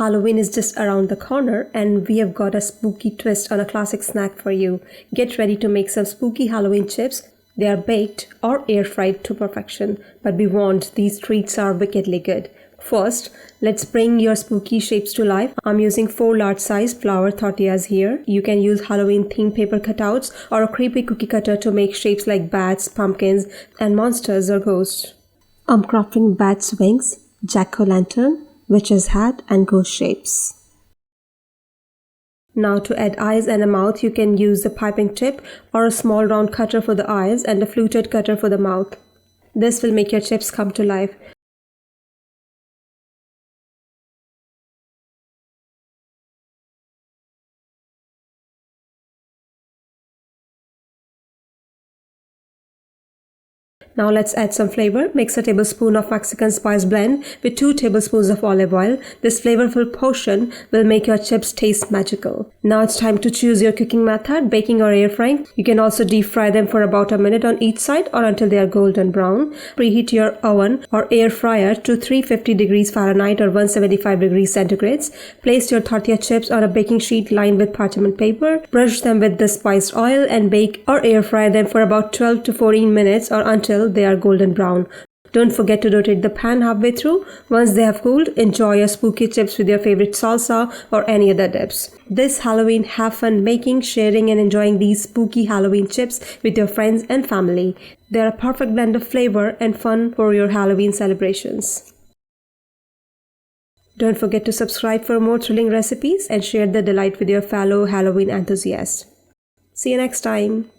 Halloween is just around the corner and we have got a spooky twist on a classic snack for you. Get ready to make some spooky Halloween chips. They are baked or air fried to perfection, but be warned, these treats are wickedly good. First, let's bring your spooky shapes to life. I'm using 4 large-sized flour tortillas here. You can use Halloween-themed paper cutouts or a creepy cookie cutter to make shapes like bats, pumpkins, and monsters or ghosts. I'm crafting bats' wings, jack-o'-lantern, witch's hat, and ghost shapes. Now to add eyes and a mouth, you can use the piping tip or a small round cutter for the eyes and a fluted cutter for the mouth. This will make your chips come to life. Now let's add some flavor. Mix a tablespoon of Mexican spice blend with 2 tablespoons of olive oil. This flavorful potion will make your chips taste magical. Now it's time to choose your cooking method, baking or air frying. You can also deep fry them for about a minute on each side or until they are golden brown. Preheat your oven or air fryer to 350 degrees Fahrenheit or 175 degrees centigrade. Place your tortilla chips on a baking sheet lined with parchment paper. Brush them with the spiced oil and bake or air fry them for about 12 to 14 minutes or until they are golden brown. Don't forget to rotate the pan halfway through. Once they have cooled, enjoy your spooky chips with your favorite salsa or any other dips. This Halloween, have fun making, sharing and enjoying these spooky Halloween chips with your friends and family. They're a perfect blend of flavor and fun for your Halloween celebrations. Don't forget to subscribe for more thrilling recipes and share the delight with your fellow Halloween enthusiasts. See you next time.